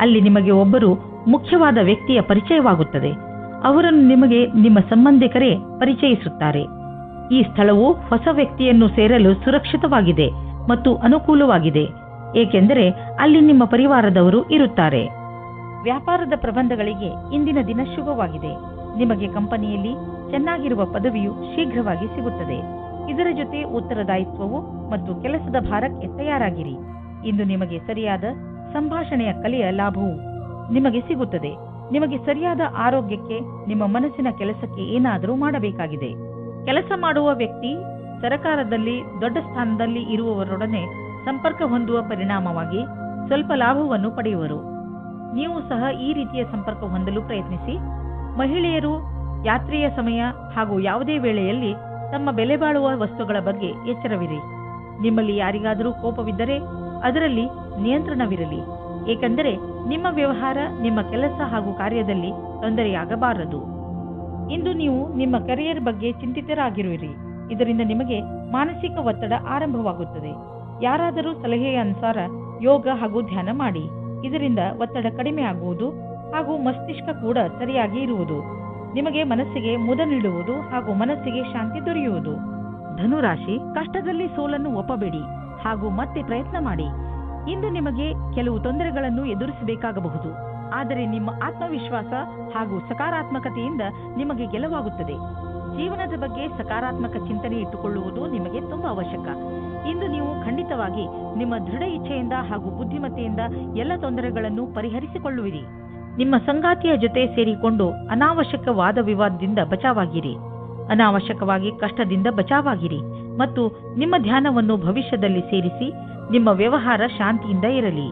ಅಲ್ಲಿ ನಿಮಗೆ ಒಬ್ಬರು ಮುಖ್ಯವಾದ ವ್ಯಕ್ತಿಯ ಪರಿಚಯವಾಗುತ್ತದೆ. ಅವರನ್ನು ನಿಮಗೆ ನಿಮ್ಮ ಸಂಬಂಧಿಕರೇ ಪರಿಚಯಿಸುತ್ತಾರೆ. ಈ ಸ್ಥಳವು ಹೊಸ ವ್ಯಕ್ತಿಯನ್ನು ಸೇರಲು ಸುರಕ್ಷಿತವಾಗಿದೆ ಮತ್ತು ಅನುಕೂಲವಾಗಿದೆ, ಏಕೆಂದರೆ ಅಲ್ಲಿ ನಿಮ್ಮ ಪರಿವಾರದವರು ಇರುತ್ತಾರೆ. ವ್ಯಾಪಾರದ ಪ್ರಬಂಧಗಳಿಗೆ ಇಂದಿನ ದಿನ ಶುಭವಾಗಿದೆ. ನಿಮಗೆ ಕಂಪನಿಯಲ್ಲಿ ಚೆನ್ನಾಗಿರುವ ಪದವಿಯು ಶೀಘ್ರವಾಗಿ ಸಿಗುತ್ತದೆ. ಇದರ ಜೊತೆ ಉತ್ತರದಾಯಿತ್ವವು ಮತ್ತು ಕೆಲಸದ ಭಾರಕ್ಕೆ ತಯಾರಾಗಿರಿ. ಇಂದು ನಿಮಗೆ ಸರಿಯಾದ ಸಂಭಾಷಣೆಯ ಕಲೆಯ ಲಾಭವು ನಿಮಗೆ ಸಿಗುತ್ತದೆ. ನಿಮಗೆ ಸರಿಯಾದ ಆರೋಗ್ಯಕ್ಕೆ ನಿಮ್ಮ ಮನಸ್ಸಿನ ಕೆಲಸಕ್ಕೆ ಏನಾದರೂ ಮಾಡಬೇಕಾಗಿದೆ. ಕೆಲಸ ಮಾಡುವ ವ್ಯಕ್ತಿ ಸರಕಾರದಲ್ಲಿ ದೊಡ್ಡ ಸ್ಥಾನದಲ್ಲಿ ಇರುವವರೊಡನೆ ಸಂಪರ್ಕ ಹೊಂದುವ ಪರಿಣಾಮವಾಗಿ ಸ್ವಲ್ಪ ಲಾಭವನ್ನು ಪಡೆಯುವರು. ನೀವು ಸಹ ಈ ರೀತಿಯ ಸಂಪರ್ಕ ಹೊಂದಲು ಪ್ರಯತ್ನಿಸಿ. ಮಹಿಳೆಯರು ಯಾತ್ರೆಯ ಸಮಯ ಹಾಗೂ ಯಾವುದೇ ವೇಳೆಯಲ್ಲಿ ತಮ್ಮ ಬೆಲೆ ಬಾಳುವ ವಸ್ತುಗಳ ಬಗ್ಗೆ ಎಚ್ಚರವಿರಿ. ನಿಮ್ಮಲ್ಲಿ ಯಾರಿಗಾದರೂ ಕೋಪವಿದ್ದರೆ ಅದರಲ್ಲಿ ನಿಯಂತ್ರಣವಿರಲಿ, ಏಕೆಂದರೆ ನಿಮ್ಮ ವ್ಯವಹಾರ ನಿಮ್ಮ ಕೆಲಸ ಹಾಗೂ ಕಾರ್ಯದಲ್ಲಿ ತೊಂದರೆಯಾಗಬಾರದು. ಇಂದು ನೀವು ನಿಮ್ಮ ಕರಿಯರ್ ಬಗ್ಗೆ ಚಿಂತಿತರಾಗಿರುವಿರಿ. ಇದರಿಂದ ನಿಮಗೆ ಮಾನಸಿಕ ಒತ್ತಡ ಆರಂಭವಾಗುತ್ತದೆ. ಯಾರಾದರೂ ಸಲಹೆಯ ಅನುಸಾರ ಯೋಗ ಹಾಗೂ ಧ್ಯಾನ ಮಾಡಿ. ಇದರಿಂದ ಒತ್ತಡ ಕಡಿಮೆ ಆಗುವುದು ಹಾಗೂ ಮಸ್ತಿಷ್ಕ ಕೂಡ ಸರಿಯಾಗಿ ಇರುವುದು. ನಿಮಗೆ ಮನಸ್ಸಿಗೆ ಮುದ ನೀಡುವುದು ಹಾಗೂ ಮನಸ್ಸಿಗೆ ಶಾಂತಿ ದೊರೆಯುವುದು. ಧನುರಾಶಿ, ಕಷ್ಟದಲ್ಲಿ ಸೋಲನ್ನು ಒಪ್ಪಬೇಡಿ ಹಾಗೂ ಮತ್ತೆ ಪ್ರಯತ್ನ ಮಾಡಿ. ಇಂದು ನಿಮಗೆ ಕೆಲವು ತೊಂದರೆಗಳನ್ನು ಎದುರಿಸಬೇಕಾಗಬಹುದು, ಆದರೆ ನಿಮ್ಮ ಆತ್ಮವಿಶ್ವಾಸ ಹಾಗೂ ಸಕಾರಾತ್ಮಕತೆಯಿಂದ ನಿಮಗೆ ಗೆಲುವಾಗುತ್ತದೆ. ಜೀವನದ ಬಗ್ಗೆ ಸಕಾರಾತ್ಮಕ ಚಿಂತನೆ ಇಟ್ಟುಕೊಳ್ಳುವುದು ನಿಮಗೆ ತುಂಬಾ ಅವಶ್ಯಕ. ಇಂದು ನೀವು ಖಂಡಿತವಾಗಿ ನಿಮ್ಮ ದೃಢ ಇಚ್ಛೆಯಿಂದ ಹಾಗೂ ಬುದ್ಧಿಮತ್ತೆಯಿಂದ ಎಲ್ಲ ತೊಂದರೆಗಳನ್ನು ಪರಿಹರಿಸಿಕೊಳ್ಳುವಿರಿ. ನಿಮ್ಮ ಸಂಗಾತಿಯ ಜೊತೆ ಸೇರಿಕೊಂಡು ಅನಾವಶ್ಯಕ ವಾದ ವಿವಾದದಿಂದ ಬಚಾವಾಗಿರಿ. ಅನಾವಶ್ಯಕವಾಗಿ ಕಷ್ಟದಿಂದ ಬಚಾವಾಗಿರಿ ಮತ್ತು ನಿಮ್ಮ ಧ್ಯಾನವನ್ನು ಭವಿಷ್ಯದಲ್ಲಿ ಸೇರಿಸಿ. ನಿಮ್ಮ ವ್ಯವಹಾರ ಶಾಂತಿಯಿಂದ ಇರಲಿ.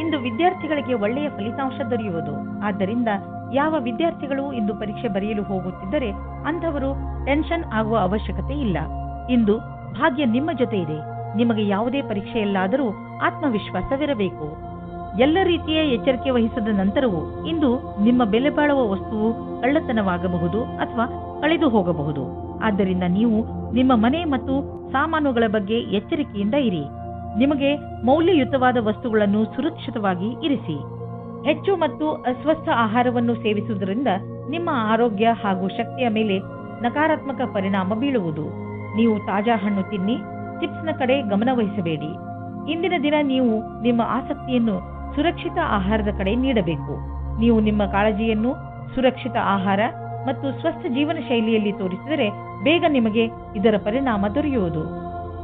ಇಂದು ವಿದ್ಯಾರ್ಥಿಗಳಿಗೆ ಒಳ್ಳೆಯ ಫಲಿತಾಂಶ ದೊರೆಯುವುದು. ಆದ್ದರಿಂದ ಯಾವ ವಿದ್ಯಾರ್ಥಿಗಳು ಇಂದು ಪರೀಕ್ಷೆ ಬರೆಯಲು ಹೋಗುತ್ತಿದ್ದರೆ ಅಂಥವರು ಟೆನ್ಷನ್ ಆಗುವ ಅವಶ್ಯಕತೆ ಇಲ್ಲ. ಇಂದು ಭಾಗ್ಯ ನಿಮ್ಮ ಜೊತೆ ಇದೆ. ನಿಮಗೆ ಯಾವುದೇ ಪರೀಕ್ಷೆಯಲ್ಲಾದರೂ ಆತ್ಮವಿಶ್ವಾಸವಿರಬೇಕು. ಎಲ್ಲ ರೀತಿಯ ಎಚ್ಚರಿಕೆ ವಹಿಸಿದ ನಂತರವೂ ಇಂದು ನಿಮ್ಮ ಬೆಲೆ ಬಾಳುವ ವಸ್ತುವು ಕಳ್ಳತನವಾಗಬಹುದು ಅಥವಾ ಕಳೆದು ಹೋಗಬಹುದು. ಆದ್ದರಿಂದ ನೀವು ನಿಮ್ಮ ಮನೆ ಮತ್ತು ಸಾಮಾನುಗಳ ಬಗ್ಗೆ ಎಚ್ಚರಿಕೆಯಿಂದ ಇರಿ. ನಿಮಗೆ ಮೌಲ್ಯಯುತವಾದ ವಸ್ತುಗಳನ್ನು ಸುರಕ್ಷಿತವಾಗಿ ಇರಿಸಿ. ಹೆಚ್ಚು ಮತ್ತು ಅಸ್ವಸ್ಥ ಆಹಾರವನ್ನು ಸೇವಿಸುವುದರಿಂದ ನಿಮ್ಮ ಆರೋಗ್ಯ ಹಾಗೂ ಶಕ್ತಿಯ ಮೇಲೆ ನಕಾರಾತ್ಮಕ ಪರಿಣಾಮ ಬೀಳುವುದು. ನೀವು ತಾಜಾ ಹಣ್ಣು ತಿನ್ನಿ. ಚಿಪ್ಸ್ನ ಕಡೆ ಗಮನ ವಹಿಸಬೇಡಿ. ಇಂದಿನ ದಿನ ನೀವು ನಿಮ್ಮ ಆಸಕ್ತಿಯನ್ನು ಸುರಕ್ಷಿತ ಆಹಾರದ ಕಡೆ ನೀಡಬೇಕು. ನೀವು ನಿಮ್ಮ ಕಾಳಜಿಯನ್ನು ಸುರಕ್ಷಿತ ಆಹಾರ ಮತ್ತು ಸ್ವಸ್ಥ ಜೀವನ ಶೈಲಿಯಲ್ಲಿ ತೋರಿಸಿದರೆ ಬೇಗ ನಿಮಗೆ ಇದರ ಪರಿಣಾಮ ದೊರೆಯುವುದು.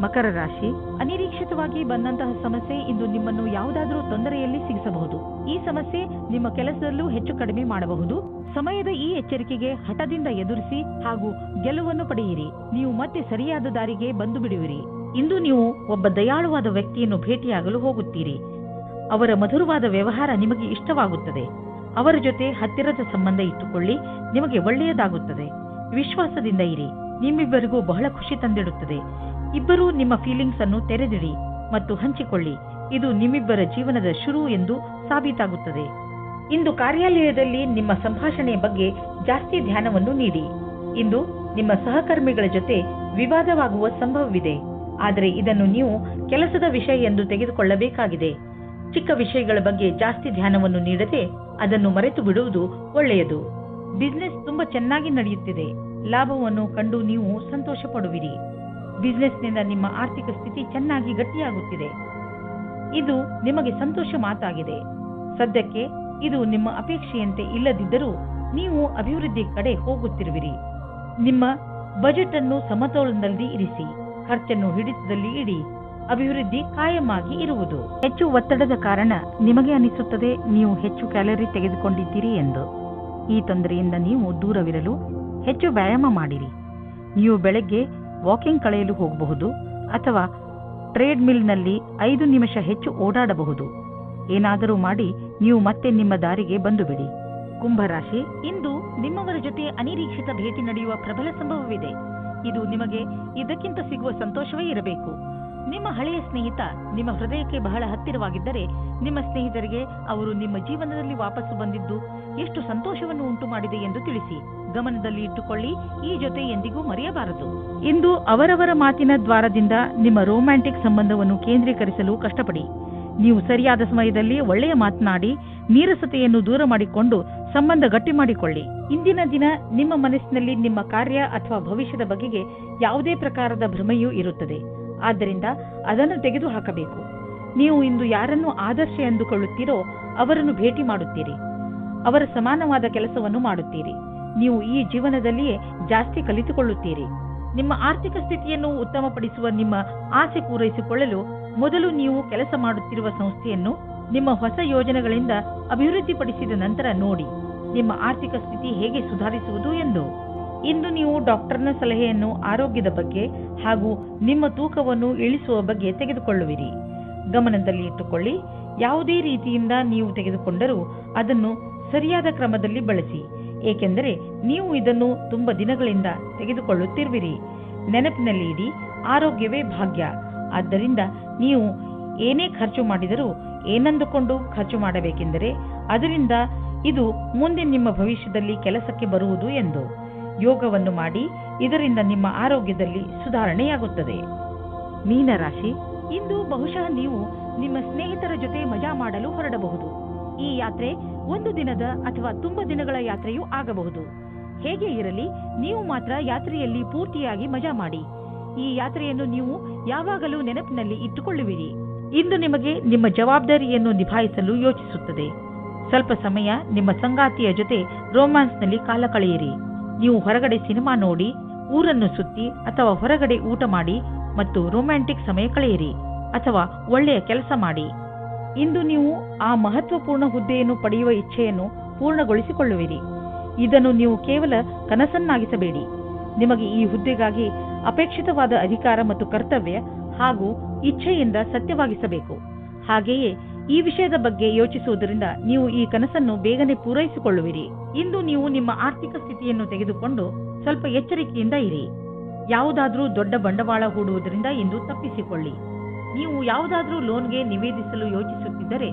ಮಕರ ರಾಶಿ, ಅನಿರೀಕ್ಷಿತವಾಗಿ ಬಂದಂತಹ ಸಮಸ್ಯೆ ಇಂದು ನಿಮ್ಮನ್ನು ಯಾವುದಾದರೂ ತೊಂದರೆಯಲ್ಲಿ ಸಿಗಿಸಬಹುದು. ಈ ಸಮಸ್ಯೆ ನಿಮ್ಮ ಕೆಲಸದಲ್ಲೂ ಹೆಚ್ಚು ಕಡಿಮೆ ಮಾಡಬಹುದು. ಸಮಯದ ಈ ಎಚ್ಚರಿಕೆಗೆ ಹಠದಿಂದ ಎದುರಿಸಿ ಹಾಗೂ ಗೆಲುವನ್ನು ಪಡೆಯಿರಿ. ನೀವು ಮತ್ತೆ ಸರಿಯಾದ ದಾರಿಗೆ ಬಂದು ಬಿಡುವಿರಿ. ಇಂದು ನೀವು ಒಬ್ಬ ದಯಾಳುವಾದ ವ್ಯಕ್ತಿಯನ್ನು ಭೇಟಿಯಾಗಲು ಹೋಗುತ್ತೀರಿ. ಅವರ ಮಧುರವಾದ ವ್ಯವಹಾರ ನಿಮಗೆ ಇಷ್ಟವಾಗುತ್ತದೆ. ಅವರ ಜೊತೆ ಹತ್ತಿರದ ಸಂಬಂಧ ಇಟ್ಟುಕೊಳ್ಳಿ, ನಿಮಗೆ ಒಳ್ಳೆಯದಾಗುತ್ತದೆ. ವಿಶ್ವಾಸದಿಂದ ಇರಿ, ನಿಮ್ಮಿಬ್ಬರಿಗೂ ಬಹಳ ಖುಷಿ ತಂದಿಡುತ್ತದೆ. ಇಬ್ಬರೂ ನಿಮ್ಮ ಫೀಲಿಂಗ್ಸ್ ಅನ್ನು ತೆರೆದಿಡಿ ಮತ್ತು ಹಂಚಿಕೊಳ್ಳಿ. ಇದು ನಿಮ್ಮಿಬ್ಬರ ಜೀವನದ ಶುರು ಎಂದು ಸಾಬೀತಾಗುತ್ತದೆ. ಇಂದು ಕಾರ್ಯಾಲಯದಲ್ಲಿ ನಿಮ್ಮ ಸಂಭಾಷಣೆಯ ಬಗ್ಗೆ ಜಾಸ್ತಿ ಧ್ಯಾನವನ್ನು ನೀಡಿ. ಇಂದು ನಿಮ್ಮ ಸಹಕರ್ಮಿಗಳ ಜೊತೆ ವಿವಾದವಾಗುವ ಸಂಭವವಿದೆ, ಆದರೆ ಇದನ್ನು ನೀವು ಕೆಲಸದ ವಿಷಯ ಎಂದು ತೆಗೆದುಕೊಳ್ಳಬೇಕಾಗಿದೆ. ಚಿಕ್ಕ ವಿಷಯಗಳ ಬಗ್ಗೆ ಜಾಸ್ತಿ ಧ್ಯಾನವನ್ನು ನೀಡದೆ ಅದನ್ನು ಮರೆತು ಬಿಡುವುದು ಒಳ್ಳೆಯದು. ಬಿಸಿನೆಸ್ ತುಂಬಾ ಚೆನ್ನಾಗಿ ನಡೆಯುತ್ತಿದೆ. ಲಾಭವನ್ನು ಕಂಡು ನೀವು ಸಂತೋಷ ಪಡುವಿರಿ. ಬಿಸಿನೆಸ್ನಿಂದ ನಿಮ್ಮ ಆರ್ಥಿಕ ಸ್ಥಿತಿ ಚೆನ್ನಾಗಿ ಗಟ್ಟಿಯಾಗುತ್ತಿದೆ. ಇದು ನಿಮಗೆ ಸಂತೋಷ ಮಾತಾಗಿದೆ. ಸದ್ಯಕ್ಕೆ ಇದು ನಿಮ್ಮ ಅಪೇಕ್ಷೆಯಂತೆ ಇಲ್ಲದಿದ್ದರೂ ನೀವು ಅಭಿವೃದ್ಧಿ ಕಡೆ ಹೋಗುತ್ತಿರುವಿರಿ. ನಿಮ್ಮ ಬಜೆಟ್ ಅನ್ನು ಸಮತೋಲನದಲ್ಲಿ ಇರಿಸಿ. ಖರ್ಚನ್ನು ಹಿಡಿತದಲ್ಲಿ ಇಡಿ. ಅಭಿವೃದ್ಧಿ ಕಾಯಮಾಗಿ ಇರುವುದು. ಹೆಚ್ಚು ಒತ್ತಡದ ಕಾರಣ ನಿಮಗೆ ಅನಿಸುತ್ತದೆ ನೀವು ಹೆಚ್ಚು ಕ್ಯಾಲರಿ ತೆಗೆದುಕೊಂಡಿದ್ದೀರಿ ಎಂದು. ಈ ತೊಂದರೆಯಿಂದ ನೀವು ದೂರವಿರಲು ಹೆಚ್ಚು ವ್ಯಾಯಾಮ ಮಾಡಿರಿ. ನೀವು ಬೆಳಗ್ಗೆ ವಾಕಿಂಗ್ ಕಳೆಯಲು ಹೋಗಬಹುದು ಅಥವಾ ಟ್ರೇಡ್ ಮಿಲ್ನಲ್ಲಿ 5 ನಿಮಿಷ ಹೆಚ್ಚು ಓಡಾಡಬಹುದು. ಏನಾದರೂ ಮಾಡಿ ನೀವು ಮತ್ತೆ ನಿಮ್ಮ ದಾರಿಗೆ ಬಂದು ಬಿಡಿ. ಕುಂಭರಾಶಿ, ಇಂದು ನಿಮ್ಮವರ ಜೊತೆ ಅನಿರೀಕ್ಷಿತ ಭೇಟಿ ನಡೆಯುವ ಪ್ರಬಲ ಸಂಭವವಿದೆ. ಇದು ನಿಮಗೆ ಇದಕ್ಕಿಂತ ಸಿಗುವ ಸಂತೋಷವೇ ಇರಬೇಕು. ನಿಮ್ಮ ಹಳೆಯ ಸ್ನೇಹಿತ ನಿಮ್ಮ ಹೃದಯಕ್ಕೆ ಬಹಳ ಹತ್ತಿರವಾಗಿದ್ದರೆ ನಿಮ್ಮ ಸ್ನೇಹಿತರಿಗೆ ಅವರು ನಿಮ್ಮ ಜೀವನದಲ್ಲಿ ವಾಪಸ್ಸು ಬಂದಿದ್ದು ಎಷ್ಟು ಸಂತೋಷವನ್ನು ಉಂಟು ಮಾಡಿದೆ ಎಂದು ತಿಳಿಸಿ. ಗಮನದಲ್ಲಿ ಇಟ್ಟುಕೊಳ್ಳಿ, ಈ ಜೊತೆ ಎಂದಿಗೂ ಮರೆಯಬಾರದು. ಇಂದು ಅವರವರ ಮಾತಿನ ದ್ವಾರದಿಂದ ನಿಮ್ಮ ರೊಮ್ಯಾಂಟಿಕ್ ಸಂಬಂಧವನ್ನು ಕೇಂದ್ರೀಕರಿಸಲು ಕಷ್ಟಪಡಿ. ನೀವು ಸರಿಯಾದ ಸಮಯದಲ್ಲಿ ಒಳ್ಳೆಯ ಮಾತನಾಡಿ ನೀರಸತೆಯನ್ನು ದೂರ ಮಾಡಿಕೊಂಡು ಸಂಬಂಧ ಗಟ್ಟಿ ಮಾಡಿಕೊಳ್ಳಿ. ಇಂದಿನ ದಿನ ನಿಮ್ಮ ಮನಸ್ಸಿನಲ್ಲಿ ನಿಮ್ಮ ಕಾರ್ಯ ಅಥವಾ ಭವಿಷ್ಯದ ಬಗೆಗೆ ಯಾವುದೇ ಪ್ರಕಾರದ ಭ್ರಮೆಯೂ ಇರುತ್ತದೆ. ಆದ್ದರಿಂದ ಅದನ್ನು ತೆಗೆದುಹಾಕಬೇಕು. ನೀವು ಇಂದು ಯಾರನ್ನು ಆದರ್ಶ ಎಂದುಕೊಳ್ಳುತ್ತೀರೋ ಅವರನ್ನು ಭೇಟಿ ಮಾಡುತ್ತೀರಿ. ಅವರ ಸಮಾನವಾದ ಕೆಲಸವನ್ನು ಮಾಡುತ್ತೀರಿ. ನೀವು ಈ ಜೀವನದಲ್ಲಿಯೇ ಜಾಸ್ತಿ ಕಲಿತುಕೊಳ್ಳುತ್ತೀರಿ. ನಿಮ್ಮ ಆರ್ಥಿಕ ಸ್ಥಿತಿಯನ್ನು ಉತ್ತಮಪಡಿಸುವ ನಿಮ್ಮ ಆಸೆ ಪೂರೈಸಿಕೊಳ್ಳಲು ಮೊದಲು ನೀವು ಕೆಲಸ ಮಾಡುತ್ತಿರುವ ಸಂಸ್ಥೆಯನ್ನು ನಿಮ್ಮ ಹೊಸ ಯೋಜನೆಗಳಿಂದ ಅಭಿವೃದ್ಧಿಪಡಿಸಿದ ನಂತರ ನೋಡಿ ನಿಮ್ಮ ಆರ್ಥಿಕ ಸ್ಥಿತಿ ಹೇಗೆ ಸುಧಾರಿಸುವುದು ಎಂದು. ಇಂದು ನೀವು ಡಾಕ್ಟರ್ನ ಸಲಹೆಯನ್ನು ಆರೋಗ್ಯದ ಬಗ್ಗೆ ಹಾಗೂ ನಿಮ್ಮ ತೂಕವನ್ನು ಇಳಿಸುವ ಬಗ್ಗೆ ತೆಗೆದುಕೊಳ್ಳುವಿರಿ. ಗಮನದಲ್ಲಿ ಇಟ್ಟುಕೊಳ್ಳಿ, ಯಾವುದೇ ರೀತಿಯಿಂದ ನೀವು ತೆಗೆದುಕೊಂಡರೂ ಅದನ್ನು ಸರಿಯಾದ ಕ್ರಮದಲ್ಲಿ ಬಳಸಿ, ಏಕೆಂದರೆ ನೀವು ಇದನ್ನು ತುಂಬ ದಿನಗಳಿಂದ ತೆಗೆದುಕೊಳ್ಳುತ್ತಿರುವಿರಿ. ನೆನಪಿನಲ್ಲಿ ಇಡಿ, ಆರೋಗ್ಯವೇ ಭಾಗ್ಯ. ಆದ್ದರಿಂದ ನೀವು ಏನೇ ಖರ್ಚು ಮಾಡಿದರೂ ಏನಂದುಕೊಂಡು ಖರ್ಚು ಮಾಡಬೇಕೆಂದರೆ ಅದರಿಂದ ಇದು ಮುಂದೆ ನಿಮ್ಮ ಭವಿಷ್ಯದಲ್ಲಿ ಕೆಲಸಕ್ಕೆ ಬರುವುದು ಎಂದು. ಯೋಗವನ್ನು ಮಾಡಿ, ಇದರಿಂದ ನಿಮ್ಮ ಆರೋಗ್ಯದಲ್ಲಿ ಸುಧಾರಣೆಯಾಗುತ್ತದೆ. ಮೀನರಾಶಿ, ಇಂದು ಬಹುಶಃ ನೀವು ನಿಮ್ಮ ಸ್ನೇಹಿತರ ಜೊತೆ ಮಜಾ ಮಾಡಲು ಹೊರಡಬಹುದು. ಈ ಯಾತ್ರೆ 1 ದಿನದ ಅಥವಾ ತುಂಬ ದಿನಗಳ ಯಾತ್ರೆಯೂ ಆಗಬಹುದು. ಹೇಗೆ ಇರಲಿ, ನೀವು ಮಾತ್ರ ಯಾತ್ರೆಯಲ್ಲಿ ಪೂರ್ತಿಯಾಗಿ ಮಜಾ ಮಾಡಿ. ಈ ಯಾತ್ರೆಯನ್ನು ನೀವು ಯಾವಾಗಲೂ ನೆನಪಿನಲ್ಲಿ ಇಟ್ಟುಕೊಳ್ಳುವಿರಿ. ಇಂದು ನಿಮಗೆ ನಿಮ್ಮ ಜವಾಬ್ದಾರಿಯನ್ನು ನಿಭಾಯಿಸಲು ಯೋಚಿಸುತ್ತದೆ. ಸ್ವಲ್ಪ ಸಮಯ ನಿಮ್ಮ ಸಂಗಾತಿಯ ಜೊತೆ ರೋಮ್ಯಾನ್ಸ್ನಲ್ಲಿ ಕಾಲ ಕಳೆಯಿರಿ. ನೀವು ಹೊರಗಡೆ ಸಿನಿಮಾ ನೋಡಿ, ಊರನ್ನು ಸುತ್ತಿ ಅಥವಾ ಹೊರಗಡೆ ಊಟ ಮಾಡಿ ಮತ್ತು ರೊಮ್ಯಾಂಟಿಕ್ ಸಮಯ ಕಳೆಯಿರಿ ಅಥವಾ ಒಳ್ಳೆಯ ಕೆಲಸ ಮಾಡಿ. ಇಂದು ನೀವು ಆ ಮಹತ್ವಪೂರ್ಣ ಹುದ್ದೆಯನ್ನು ಪಡೆಯುವ ಇಚ್ಛೆಯನ್ನು ಪೂರ್ಣಗೊಳಿಸಿಕೊಳ್ಳುವಿರಿ. ಇದನ್ನು ನೀವು ಕೇವಲ ಕನಸನ್ನಾಗಿಸಬೇಡಿ. ನಿಮಗೆ ಈ ಹುದ್ದೆಗಾಗಿ ಅಪೇಕ್ಷಿತವಾದ ಅಧಿಕಾರ ಮತ್ತು ಕರ್ತವ್ಯ ಹಾಗೂ ಇಚ್ಛೆಯಿಂದ ಸತ್ಯವಾಗಿಸಬೇಕು. ಹಾಗೆಯೇ ಈ ವಿಷಯದ ಬಗ್ಗೆ ಯೋಚಿಸುವುದರಿಂದ ನೀವು ಈ ಕನಸನ್ನು ಬೇಗನೆ ಪೂರೈಸಿಕೊಳ್ಳುವಿರಿ. ಇಂದು ನೀವು ನಿಮ್ಮ ಆರ್ಥಿಕ ಸ್ಥಿತಿಯನ್ನು ತೆಗೆದುಕೊಂಡು ಸ್ವಲ್ಪ ಎಚ್ಚರಿಕೆಯಿಂದ ಇರಿ. ಯಾವುದಾದ್ರೂ ದೊಡ್ಡ ಬಂಡವಾಳ ಹೂಡುವುದರಿಂದ ಇಂದು ತಪ್ಪಿಸಿಕೊಳ್ಳಿ. ನೀವು ಯಾವುದಾದ್ರೂ ಲೋನ್ಗೆ ನಿವೇದಿಸಲು ಯೋಚಿಸುತ್ತಿದ್ದರೆ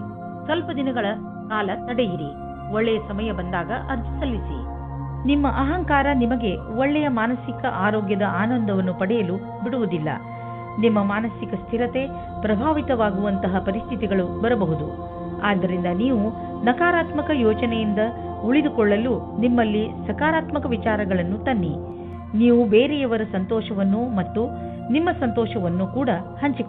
ಸ್ವಲ್ಪ ದಿನಗಳ ಕಾಲ ತಡೆಯಿರಿ. ಒಳ್ಳೆಯ ಸಮಯ ಬಂದಾಗ ಅರ್ಜಿ ಸಲ್ಲಿಸಿ. ನಿಮ್ಮ ಅಹಂಕಾರ ನಿಮಗೆ ಒಳ್ಳೆಯ ಮಾನಸಿಕ ಆರೋಗ್ಯದ ಆನಂದವನ್ನು ಪಡೆಯಲು ಬಿಡುವುದಿಲ್ಲ. ನಿಮ್ಮ ಮಾನಸಿಕ ಸ್ಥಿರತೆ ಪ್ರಭಾವಿತವಾಗುವಂತಹ ಪರಿಸ್ಥಿತಿಗಳು ಬರಬಹುದು. ಆದ್ದರಿಂದ ನೀವು ನಕಾರಾತ್ಮಕ ಯೋಚನೆಯಿಂದ ಉಳಿದುಕೊಳ್ಳಲು ನಿಮ್ಮಲ್ಲಿ ಸಕಾರಾತ್ಮಕ ವಿಚಾರಗಳನ್ನು ತನ್ನಿ. ನೀವು ಬೇರೆಯವರ ಸಂತೋಷವನ್ನು ಮತ್ತು ನಿಮ್ಮ ಸಂತೋಷವನ್ನು ಕೂಡ ಹಂಚಿಕೊಳ್ಳಿ.